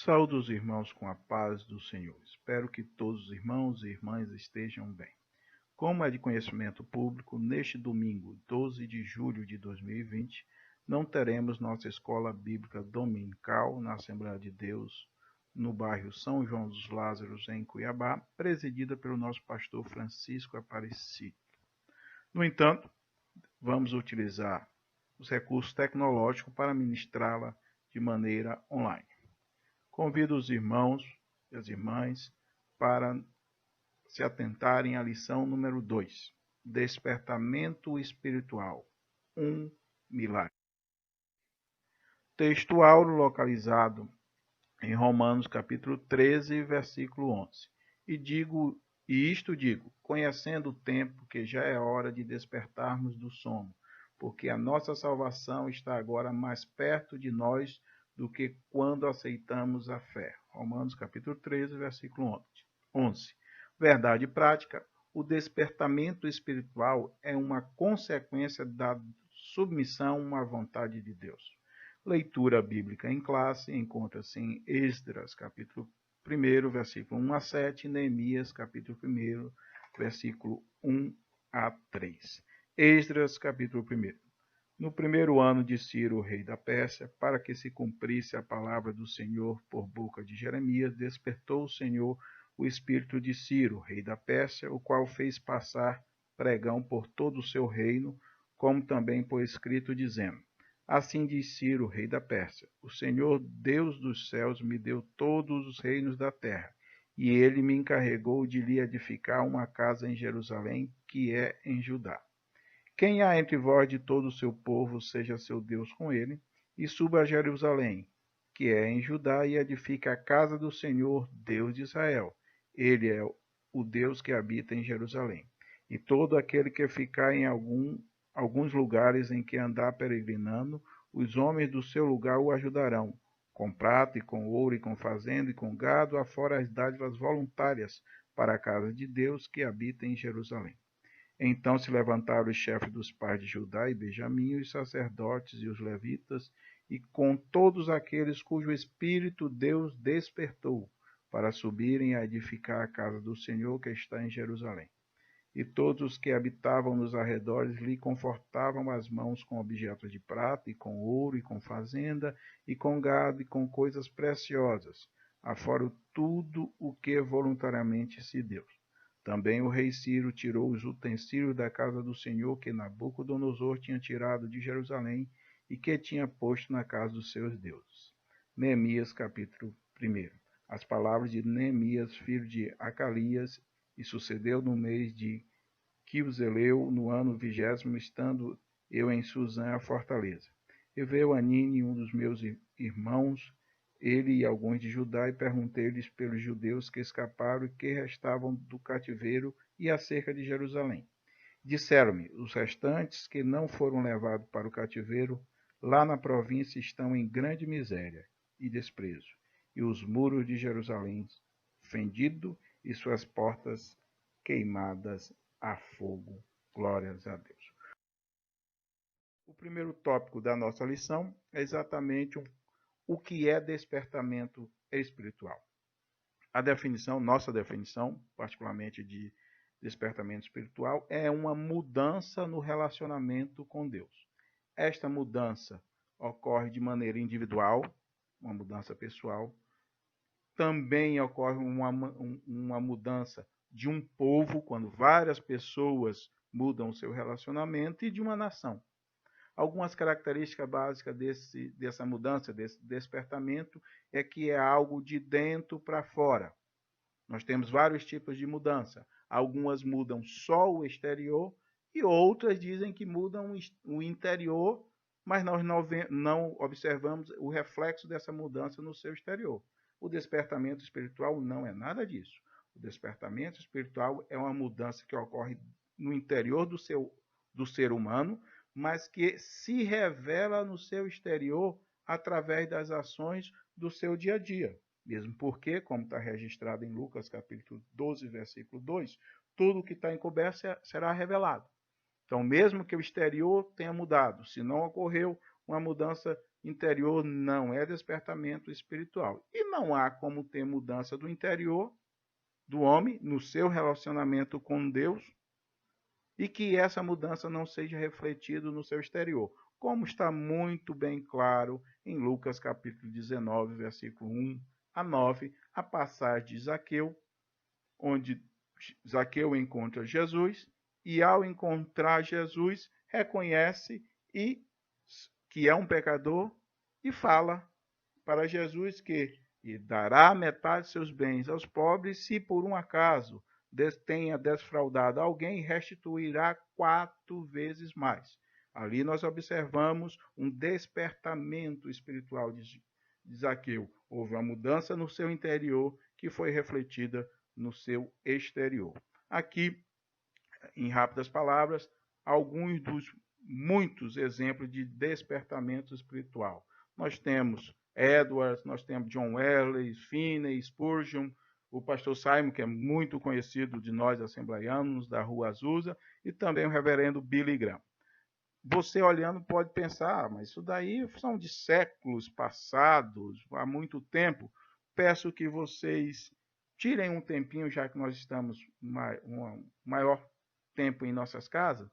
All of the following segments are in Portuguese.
Saúdo os irmãos com a paz do Senhor. Espero que todos os irmãos e irmãs estejam bem. Como é de conhecimento público, neste domingo, 12 de julho de 2020, não teremos nossa escola bíblica dominical na Assembleia de Deus, no bairro São João dos Lázaros, em Cuiabá, presidida pelo nosso pastor Francisco Aparecido. No entanto, vamos utilizar os recursos tecnológicos para ministrá-la de maneira online. Convido os irmãos e as irmãs para se atentarem à lição número 2, Despertamento Espiritual, um milagre. Texto áureo localizado em Romanos capítulo 13, versículo 11. Isto digo, conhecendo o tempo que já é hora de despertarmos do sono, porque a nossa salvação está agora mais perto de nós do que quando aceitamos a fé. Romanos capítulo 13, versículo 11. Verdade prática, o despertamento espiritual é uma consequência da submissão à vontade de Deus. Leitura bíblica em classe encontra-se em Esdras capítulo 1, versículo 1 a 7, Neemias capítulo 1, versículo 1 a 3. Esdras capítulo 1. No primeiro ano de Ciro, rei da Pérsia, para que se cumprisse a palavra do Senhor por boca de Jeremias, despertou o Senhor o espírito de Ciro, rei da Pérsia, o qual fez passar pregão por todo o seu reino, como também por escrito, dizendo: Assim diz Ciro, rei da Pérsia: O Senhor, Deus dos céus, me deu todos os reinos da terra, e ele me encarregou de lhe edificar uma casa em Jerusalém, que é em Judá. Quem há entre vós de todo o seu povo, seja seu Deus com ele, e suba a Jerusalém, que é em Judá, e edifica a casa do Senhor, Deus de Israel. Ele é o Deus que habita em Jerusalém. E todo aquele que ficar em alguns lugares em que andar peregrinando, os homens do seu lugar o ajudarão, com prata e com ouro e com fazenda e com gado, afora as dádivas voluntárias para a casa de Deus que habita em Jerusalém. Então se levantaram os chefes dos pais de Judá e Benjamim, os sacerdotes e os levitas, e com todos aqueles cujo espírito Deus despertou, para subirem a edificar a casa do Senhor que está em Jerusalém. E todos os que habitavam nos arredores lhe confortavam as mãos com objetos de prata, e com ouro, e com fazenda, e com gado, e com coisas preciosas, afora tudo o que voluntariamente se deu. Também o rei Ciro tirou os utensílios da casa do Senhor que Nabucodonosor tinha tirado de Jerusalém e que tinha posto na casa dos seus deuses. Neemias capítulo 1. As palavras de Neemias, filho de Acalias, e sucedeu no mês de Quisleu, no ano 20º, estando eu em Suzã, a fortaleza. E veio Anine, um dos meus irmãos, ele e alguns de Judá, e perguntei-lhes pelos judeus que escaparam e que restavam do cativeiro e acerca de Jerusalém. Disseram-me, os restantes que não foram levados para o cativeiro, lá na província estão em grande miséria e desprezo, e os muros de Jerusalém fendidos e suas portas queimadas a fogo. Glórias a Deus. O primeiro tópico da nossa lição é exatamente o que é despertamento espiritual. A definição, nossa definição, particularmente de despertamento espiritual, é uma mudança no relacionamento com Deus. Esta mudança ocorre de maneira individual, uma mudança pessoal. Também ocorre uma mudança de um povo, quando várias pessoas mudam o seu relacionamento, e de uma nação. Algumas características básicas dessa mudança, desse despertamento, é que é algo de dentro para fora. Nós temos vários tipos de mudança. Algumas mudam só o exterior e outras dizem que mudam o interior, mas nós não observamos o reflexo dessa mudança no seu exterior. O despertamento espiritual não é nada disso. O despertamento espiritual é uma mudança que ocorre no interior do ser humano, mas que se revela no seu exterior através das ações do seu dia a dia. Mesmo porque, como está registrado em Lucas capítulo 12, versículo 2, tudo que está encoberto será revelado. Então, mesmo que o exterior tenha mudado, se não ocorreu uma mudança interior não é despertamento espiritual. E não há como ter mudança do interior do homem no seu relacionamento com Deus e que essa mudança não seja refletida no seu exterior, como está muito bem claro em Lucas capítulo 19, versículo 1 a 9, a passagem de Zaqueu, onde Zaqueu encontra Jesus e, ao encontrar Jesus, reconhece que é um pecador e fala para Jesus que dará metade de seus bens aos pobres, se por um acaso tenha desfraudado alguém, restituirá 4 vezes mais. Ali nós observamos um despertamento espiritual de Zaqueu. Houve uma mudança no seu interior que foi refletida no seu exterior. Aqui, em rápidas palavras, alguns dos muitos exemplos de despertamento espiritual. Nós temos Edwards, nós temos John Wesley, Finney, Spurgeon, o pastor Simon, que é muito conhecido de nós assembleianos da Rua Azusa, e também o reverendo Billy Graham. Você olhando pode pensar, mas isso daí são de séculos passados, há muito tempo. Peço que vocês tirem um tempinho, já que nós estamos um maior tempo em nossas casas,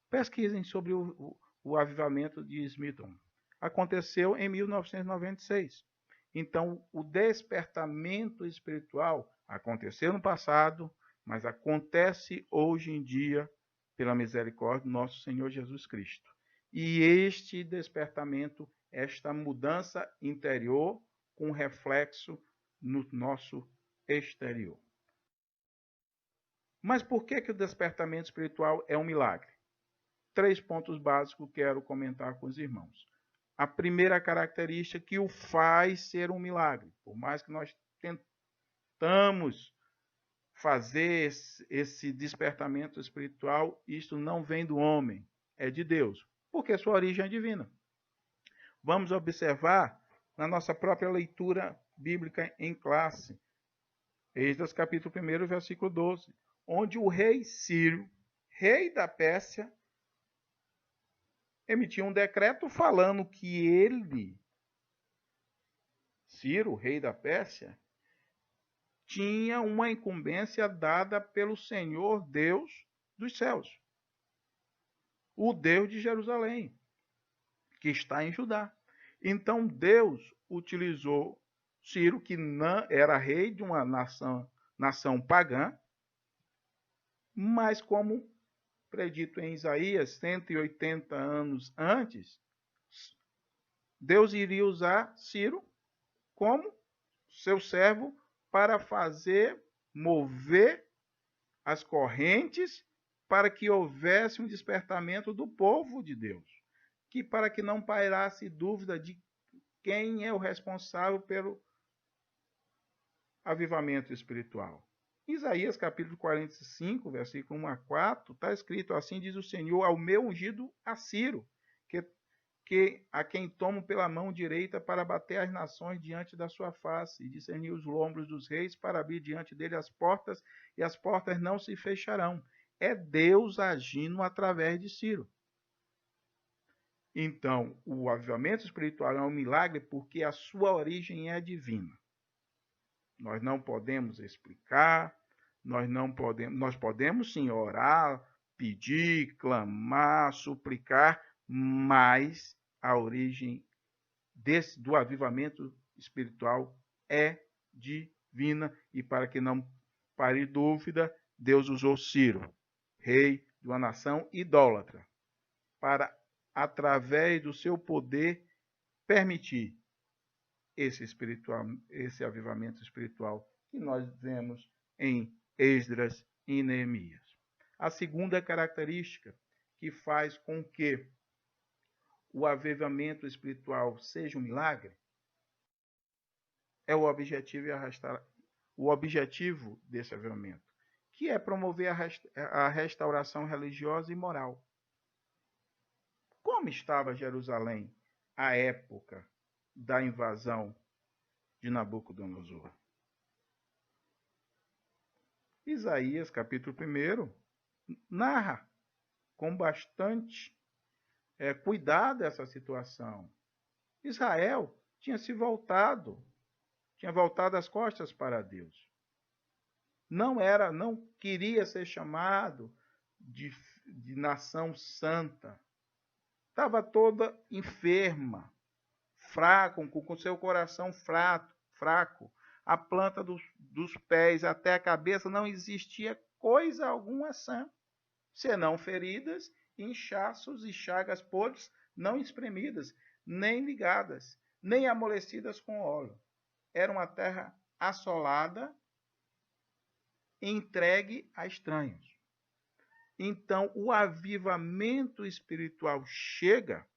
pesquisem sobre o avivamento de Smithton. Aconteceu em 1996. Então, o despertamento espiritual aconteceu no passado, mas acontece hoje em dia pela misericórdia do nosso Senhor Jesus Cristo. E este despertamento, esta mudança interior, com reflexo no nosso exterior. Mas por que o despertamento espiritual é um milagre? 3 pontos básicos que quero comentar com os irmãos. A primeira característica que o faz ser um milagre. Por mais que nós tentamos fazer esse despertamento espiritual, isto não vem do homem, é de Deus, porque sua origem é divina. Vamos observar na nossa própria leitura bíblica em classe, Esdras capítulo 1, versículo 12, onde o rei Ciro, rei da Pérsia, emitiu um decreto falando que ele, Ciro, rei da Pérsia, tinha uma incumbência dada pelo Senhor Deus dos céus, o Deus de Jerusalém, que está em Judá. Então Deus utilizou Ciro, que não era rei de uma nação pagã, mas como predito em Isaías, 180 anos antes, Deus iria usar Ciro como seu servo para mover as correntes para que houvesse um despertamento do povo de Deus, para que não pairasse dúvida de quem é o responsável pelo avivamento espiritual. Isaías capítulo 45, versículo 1 a 4, está escrito: assim diz o Senhor ao meu ungido a Ciro, a quem tomo pela mão direita para bater as nações diante da sua face, e discernir os lombos dos reis para abrir diante dele as portas, e as portas não se fecharão. É Deus agindo através de Ciro. Então, o avivamento espiritual é um milagre porque a sua origem é divina. Nós não podemos explicar, nós podemos sim orar, pedir, clamar, suplicar, mas a origem do avivamento espiritual é divina. E para que não pare dúvida, Deus usou Ciro, rei de uma nação idólatra, para, através do seu poder, permitir esse avivamento espiritual que nós vemos em Esdras e Neemias. A segunda característica que faz com que o avivamento espiritual seja um milagre é o objetivo desse avivamento, que é promover a restauração religiosa e moral. Como estava Jerusalém à época da invasão de Nabucodonosor? Isaías, capítulo 1, narra com bastante cuidado essa situação. Israel tinha voltado as costas para Deus. Não queria ser chamado de nação santa. Estava toda enferma, fraco, com seu coração fraco. A planta dos pés até a cabeça não existia coisa alguma sã, senão feridas, inchaços e chagas podres, não espremidas, nem ligadas, nem amolecidas com óleo. Era uma terra assolada, entregue a estranhos. Então, o avivamento espiritual chega,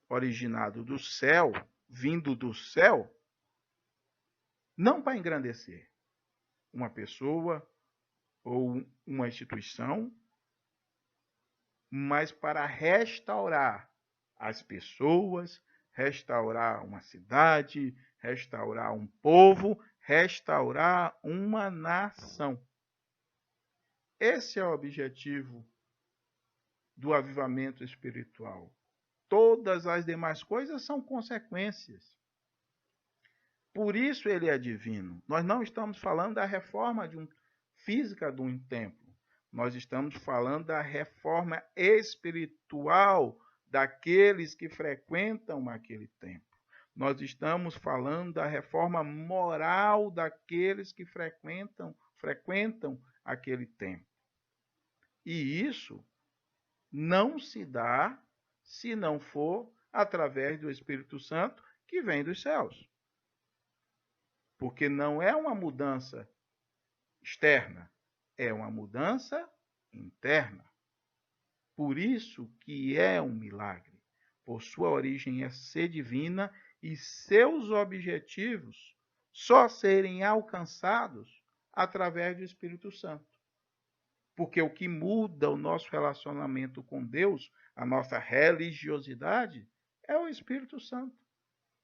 originado do céu, vindo do céu, não para engrandecer uma pessoa ou uma instituição, mas para restaurar as pessoas, restaurar uma cidade, restaurar um povo, restaurar uma nação. Esse é o objetivo do avivamento espiritual. Todas as demais coisas são consequências. Por isso ele é divino. Nós não estamos falando da reforma física de um templo. Nós estamos falando da reforma espiritual daqueles que frequentam aquele templo. Nós estamos falando da reforma moral daqueles que frequentam aquele templo. E isso não se dá se não for através do Espírito Santo que vem dos céus. Porque não é uma mudança externa, é uma mudança interna. Por isso que é um milagre. Por sua origem é ser divina e seus objetivos só serem alcançados através do Espírito Santo. Porque o que muda o nosso relacionamento com Deus, a nossa religiosidade, é o Espírito Santo.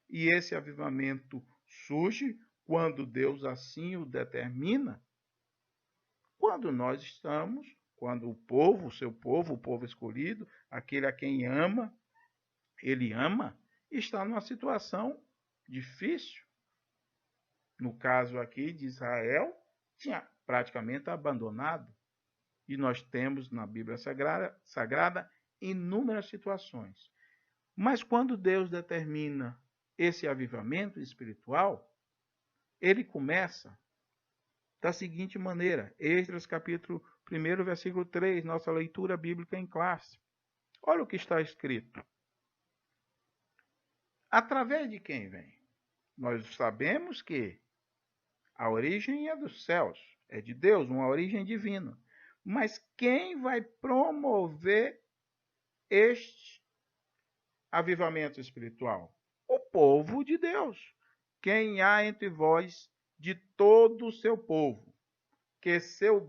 E esse avivamento surge quando Deus assim o determina, quando nós estamos, quando o povo, o povo escolhido, aquele a quem ama, ele ama, está numa situação difícil. No caso aqui de Israel, tinha praticamente abandonado. E nós temos na Bíblia Sagrada inúmeras situações. Mas quando Deus determina esse avivamento espiritual, ele começa da seguinte maneira. Esdras capítulo 1, versículo 3, nossa leitura bíblica em classe. Olha o que está escrito. Através de quem vem? Nós sabemos que a origem é dos céus, é de Deus, uma origem divina. Mas quem vai promover este avivamento espiritual? O povo de Deus. Quem há entre vós de todo o seu povo, que seja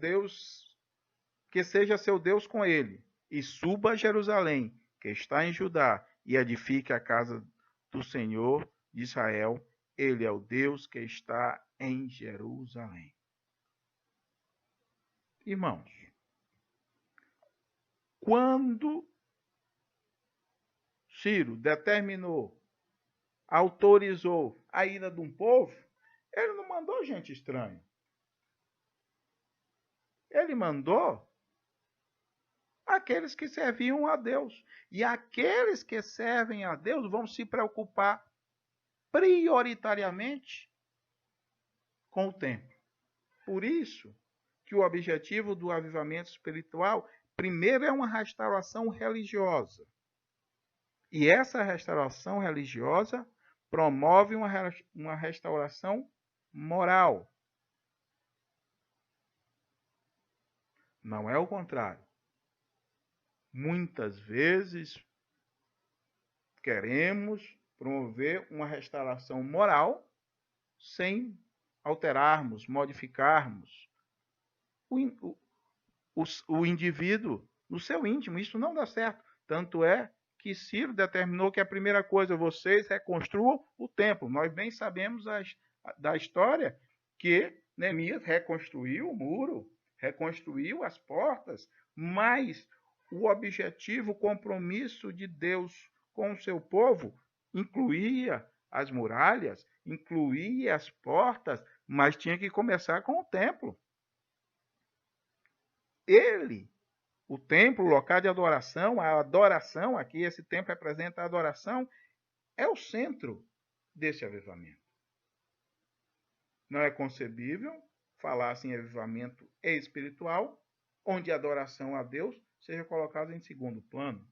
seu Deus com ele, e suba a Jerusalém, que está em Judá, e edifique a casa do Senhor de Israel. Ele é o Deus que está em Jerusalém. Irmãos, quando Ciro determinou, autorizou a ida de um povo, ele não mandou gente estranha. Ele mandou aqueles que serviam a Deus. E aqueles que servem a Deus vão se preocupar prioritariamente com o templo. Por isso que o objetivo do avivamento espiritual, primeiro, é uma restauração religiosa. E essa restauração religiosa promove uma restauração moral. Não é o contrário. Muitas vezes queremos promover uma restauração moral sem alterarmos, modificarmos o indivíduo no seu íntimo. Isso não dá certo. Tanto é que Ciro determinou que a primeira coisa, vocês reconstruam o templo. Nós bem sabemos da história que Neemias reconstruiu o muro, reconstruiu as portas, mas o objetivo, o compromisso de Deus com o seu povo, incluía as muralhas, incluía as portas, mas tinha que começar com o templo. O templo, o local de adoração, a adoração, aqui esse templo representa a adoração, é o centro desse avivamento. Não é concebível falar em avivamento espiritual, onde a adoração a Deus seja colocada em segundo plano.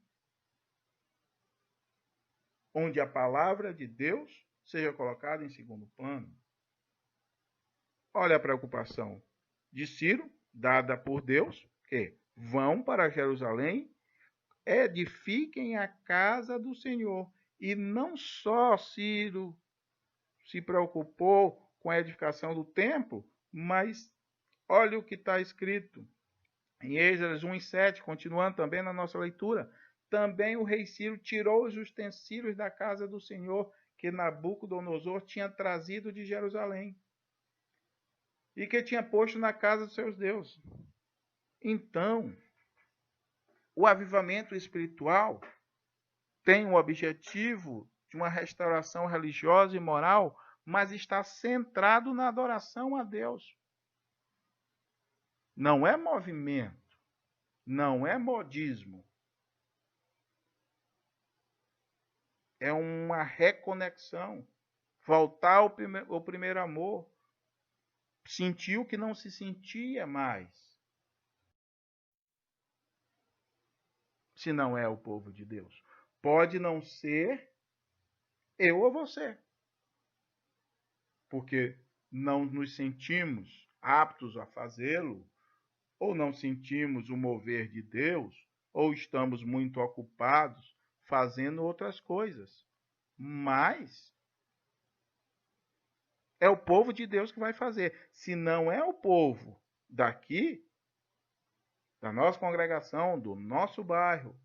Onde a palavra de Deus seja colocada em segundo plano. Olha a preocupação de Ciro, dada por Deus, que vão para Jerusalém, edifiquem a casa do Senhor. E não só Ciro se preocupou com a edificação do templo, mas olha o que está escrito em Esdras 1:7, continuando também na nossa leitura. Também o rei Ciro tirou os utensílios da casa do Senhor que Nabucodonosor tinha trazido de Jerusalém e que tinha posto na casa dos seus deuses. Então, o avivamento espiritual tem o objetivo de uma restauração religiosa e moral, mas está centrado na adoração a Deus. Não é movimento, não é modismo. É uma reconexão, voltar ao primeiro amor, sentir o que não se sentia mais. Se não é o povo de Deus. Pode não ser eu ou você. Porque não nos sentimos aptos a fazê-lo, ou não sentimos o mover de Deus, ou estamos muito ocupados fazendo outras coisas. Mas é o povo de Deus que vai fazer. Se não é o povo daqui, da nossa congregação, do nosso bairro,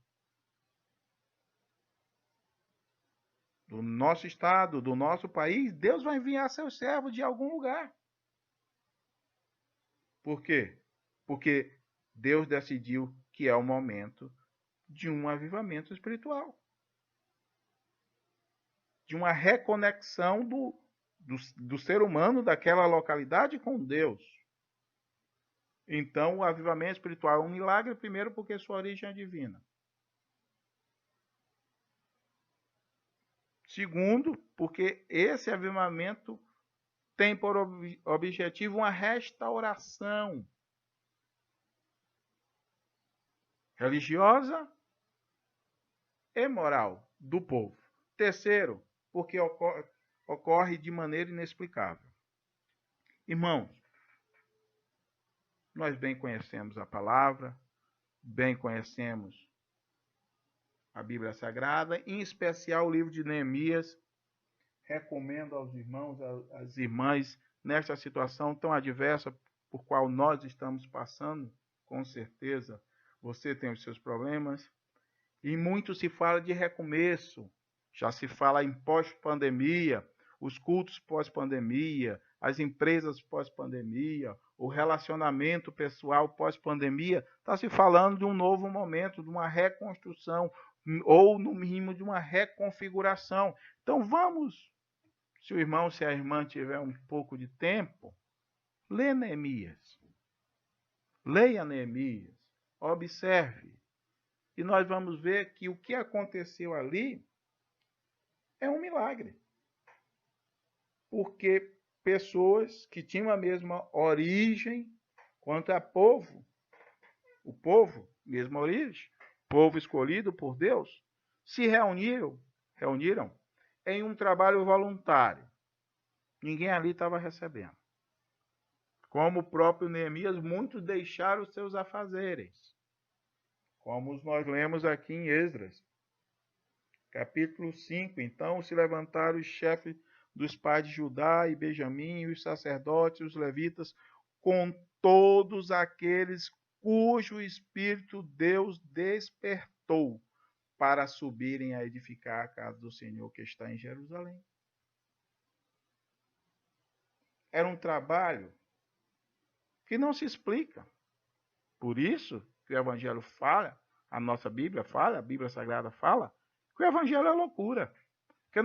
do nosso estado, do nosso país, Deus vai enviar seus servos de algum lugar. Por quê? Porque Deus decidiu que é o momento de um avivamento espiritual. De uma reconexão do ser humano daquela localidade com Deus. Então, o avivamento espiritual é um milagre, primeiro, porque sua origem é divina. Segundo, porque esse avivamento tem por objetivo uma restauração religiosa e moral do povo. Terceiro, porque ocorre de maneira inexplicável. Irmãos, nós bem conhecemos a palavra, bem conhecemos a Bíblia Sagrada, em especial o livro de Neemias. Recomendo aos irmãos, às irmãs, nesta situação tão adversa por qual nós estamos passando, com certeza você tem os seus problemas, e muito se fala de recomeço, já se fala em pós-pandemia, os cultos pós-pandemia, as empresas pós-pandemia, o relacionamento pessoal pós-pandemia, está se falando de um novo momento, de uma reconstrução, ou no mínimo de uma reconfiguração. Então vamos, se o irmão, se a irmã tiver um pouco de tempo, lê Neemias. Leia Neemias, observe. E nós vamos ver que o que aconteceu ali é um milagre. Porque pessoas que tinham a mesma origem quanto a povo, o povo, mesma origem, povo escolhido por Deus, se reuniram em um trabalho voluntário. Ninguém ali estava recebendo. Como o próprio Neemias, muitos deixaram os seus afazeres. Como nós lemos aqui em Esdras, capítulo 5. Então se levantaram os chefes dos pais de Judá e Benjamim, os sacerdotes, os levitas, com todos aqueles cujo espírito Deus despertou para subirem a edificar a casa do Senhor que está em Jerusalém. Era um trabalho que não se explica. Por isso que o Evangelho fala, a nossa Bíblia fala, a Bíblia Sagrada fala, Porque o evangelho é loucura. Porque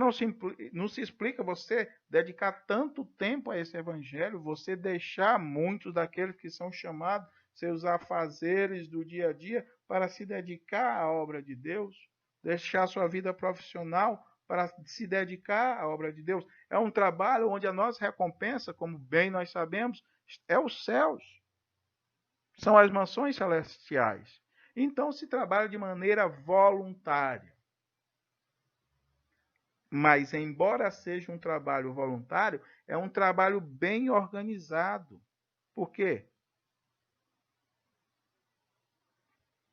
não se explica você dedicar tanto tempo a esse evangelho, você deixar muitos daqueles que são chamados, seus afazeres do dia a dia, para se dedicar à obra de Deus, deixar sua vida profissional para se dedicar à obra de Deus. É um trabalho onde a nossa recompensa, como bem nós sabemos, é os céus. São as mansões celestiais. Então se trabalha de maneira voluntária. Mas, embora seja um trabalho voluntário, é um trabalho bem organizado. Por quê?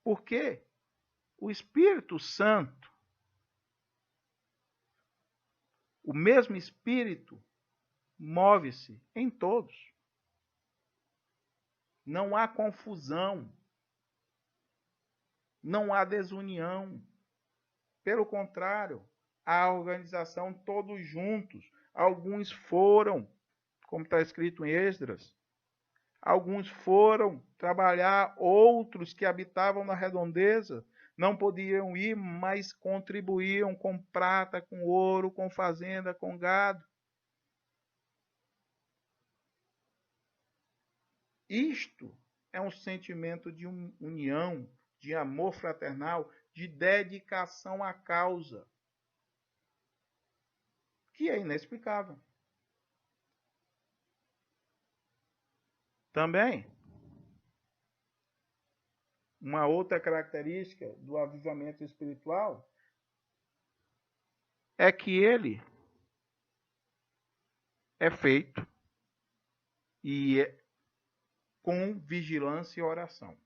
Porque o Espírito Santo, o mesmo Espírito, move-se em todos. Não há confusão. Não há desunião. Pelo contrário, há organização todos juntos. Alguns foram, como está escrito em Esdras, alguns foram trabalhar, outros que habitavam na redondeza não podiam ir, mas contribuíam com prata, com ouro, com fazenda, com gado. Isto é um sentimento de união, de amor fraternal, de dedicação à causa, que é inexplicável. Também, uma outra característica do avivamento espiritual é que ele é feito e com vigilância e oração.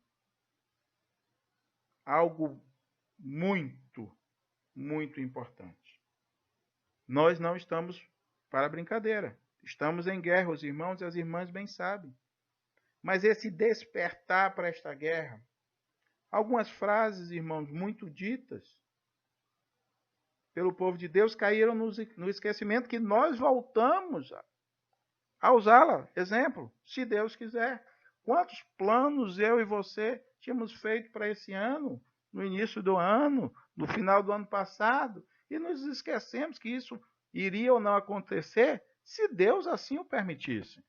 Algo muito, muito importante. Nós não estamos para brincadeira. Estamos em guerra, os irmãos e as irmãs bem sabem. Mas esse despertar para esta guerra, algumas frases, irmãos, muito ditas pelo povo de Deus caíram no esquecimento, que nós voltamos a usá-la. Exemplo, se Deus quiser. Quantos planos eu e você tínhamos feito para esse ano, no início do ano, no final do ano passado, e nos esquecemos que isso iria ou não acontecer se Deus assim o permitisse.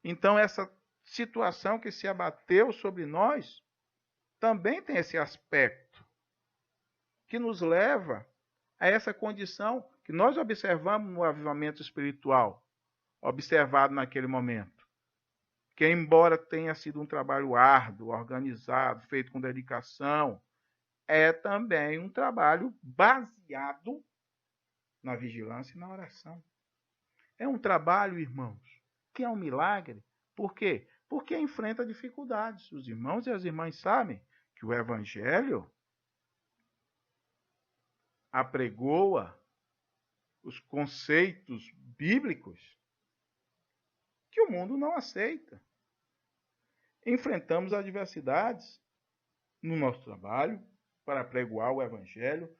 Então, essa situação que se abateu sobre nós também tem esse aspecto que nos leva a essa condição que nós observamos no avivamento espiritual, observado naquele momento. Que, embora tenha sido um trabalho árduo, organizado, feito com dedicação, é também um trabalho baseado na vigilância e na oração. É um trabalho, irmãos, que é um milagre. Por quê? Porque enfrenta dificuldades. Os irmãos e as irmãs sabem que o Evangelho apregoa os conceitos bíblicos que o mundo não aceita. Enfrentamos adversidades no nosso trabalho para apregoar o Evangelho,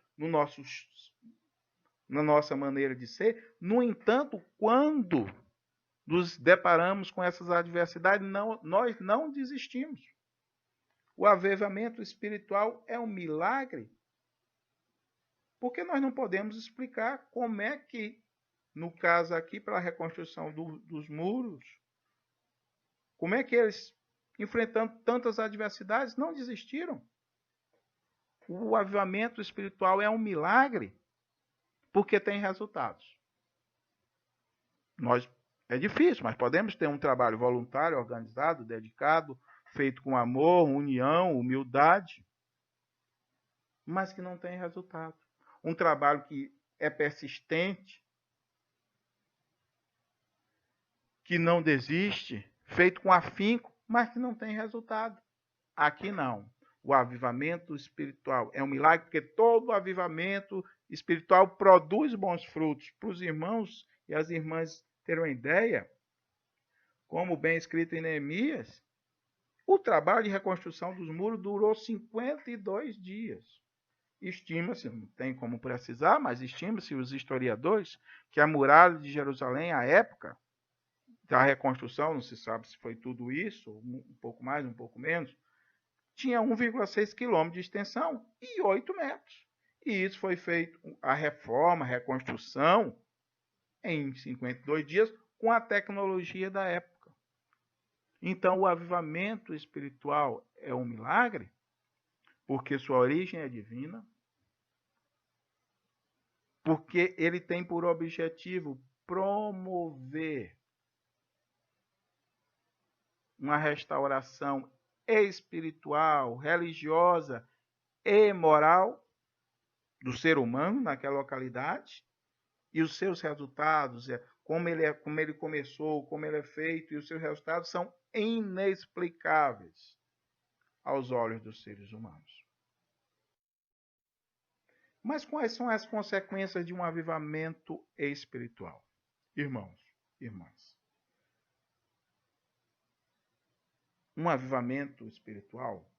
na nossa maneira de ser. No entanto, quando nos deparamos com essas adversidades, nós não desistimos. O avivamento espiritual é um milagre, porque nós não podemos explicar como é que, no caso aqui, para a reconstrução dos muros, como é que eles, enfrentando tantas adversidades, não desistiram. O avivamento espiritual é um milagre, porque tem resultados. É difícil, mas podemos ter um trabalho voluntário, organizado, dedicado, feito com amor, união, humildade, mas que não tem resultado. Um trabalho que é persistente, que não desiste, feito com afinco, mas que não tem resultado. Aqui não. O avivamento espiritual é um milagre, porque todo avivamento espiritual produz bons frutos. Para os irmãos e as irmãs terem uma ideia, como bem escrito em Neemias, o trabalho de reconstrução dos muros durou 52 dias. Estima-se, não tem como precisar, mas estima-se os historiadores que a muralha de Jerusalém, à época da reconstrução, não se sabe se foi tudo isso, um pouco mais, um pouco menos, tinha 1,6 quilômetros de extensão e 8 metros. E isso foi feito, a reforma, a reconstrução, em 52 dias, com a tecnologia da época. Então, o avivamento espiritual é um milagre, porque sua origem é divina, porque ele tem por objetivo promover uma restauração espiritual, religiosa e moral do ser humano naquela localidade, e os seus resultados, como ele começou, como ele é feito, e os seus resultados são inexplicáveis aos olhos dos seres humanos. Mas quais são as consequências de um avivamento espiritual? Irmãos, irmãs, um avivamento espiritual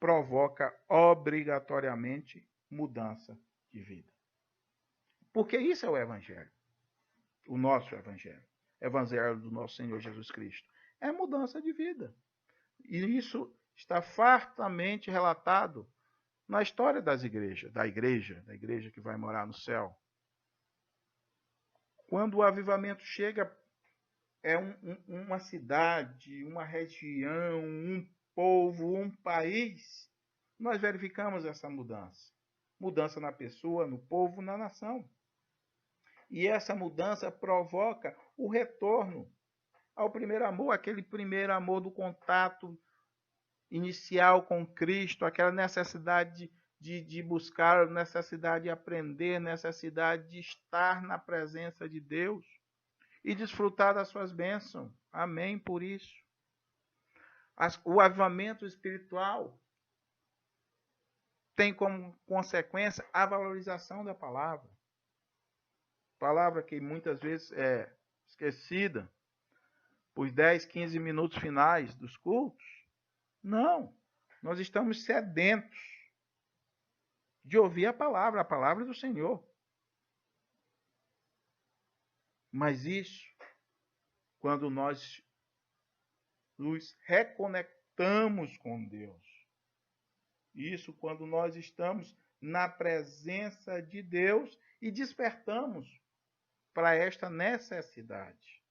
provoca obrigatoriamente mudança de vida. Porque isso é o Evangelho, o nosso Evangelho, Evangelho do nosso Senhor Jesus Cristo. É mudança de vida. E isso está fartamente relatado na história das igrejas, da igreja que vai morar no céu. Quando o avivamento chega, é uma cidade, uma região, um povo, um país, nós verificamos essa mudança. Mudança na pessoa, no povo, na nação. E essa mudança provoca o retorno ao primeiro amor, aquele primeiro amor do contato inicial com Cristo, aquela necessidade de buscar, necessidade de aprender, necessidade de estar na presença de Deus e desfrutar das suas bênçãos. Amém por isso. O avivamento espiritual tem como consequência a valorização da palavra. Palavra que muitas vezes é esquecida por 10, 15 minutos finais dos cultos. Não, nós estamos sedentos de ouvir a palavra do Senhor. Mas isso, quando nós nos reconectamos com Deus, isso quando nós estamos na presença de Deus e despertamos para esta necessidade.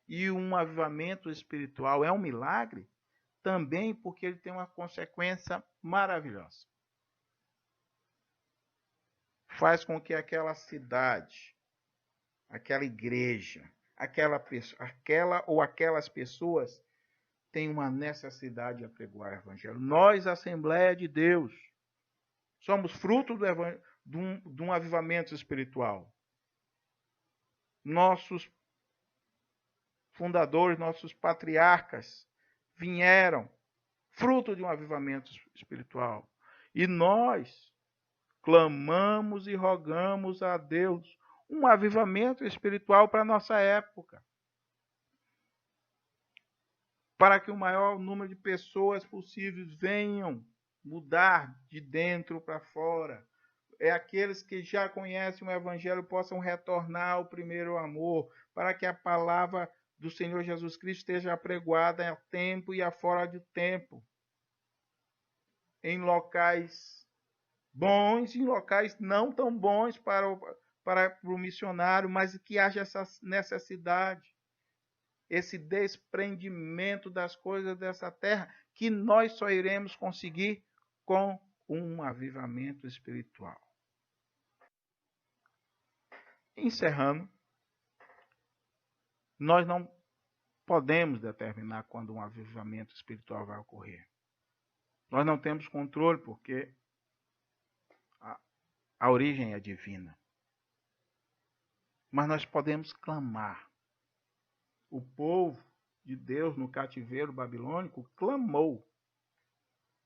E um avivamento espiritual é um milagre também porque ele tem uma consequência maravilhosa. Faz com que aquela cidade, aquela igreja, aquela ou aquelas pessoas tenham uma necessidade de apregoar o Evangelho. Nós, Assembleia de Deus, somos fruto de um avivamento espiritual. Nossos fundadores, nossos patriarcas vieram fruto de um avivamento espiritual. E nós clamamos e rogamos a Deus um avivamento espiritual para a nossa época. Para que o maior número de pessoas possíveis venham mudar de dentro para fora. É aqueles que já conhecem o Evangelho possam retornar ao primeiro amor, para que a palavra do Senhor Jesus Cristo esteja apregoada a tempo e a fora de tempo. Em locais bons, em locais não tão bons para o missionário, mas que haja essa necessidade, esse desprendimento das coisas dessa terra, que nós só iremos conseguir com um avivamento espiritual. Encerrando, nós não podemos determinar quando um avivamento espiritual vai ocorrer. Nós não temos controle porque a origem é divina. Mas nós podemos clamar. O povo de Deus no cativeiro babilônico clamou.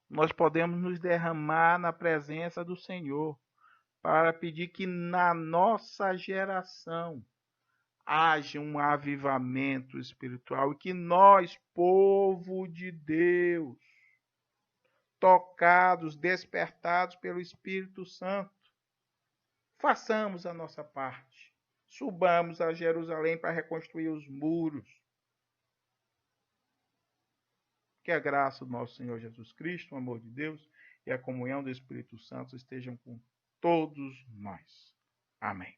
Nós podemos nos derramar na presença do Senhor para pedir que na nossa geração haja um avivamento espiritual e que nós, povo de Deus, tocados, despertados pelo Espírito Santo, façamos a nossa parte. Subamos a Jerusalém para reconstruir os muros. Que a graça do nosso Senhor Jesus Cristo, o amor de Deus e a comunhão do Espírito Santo estejam com todos nós. Amém.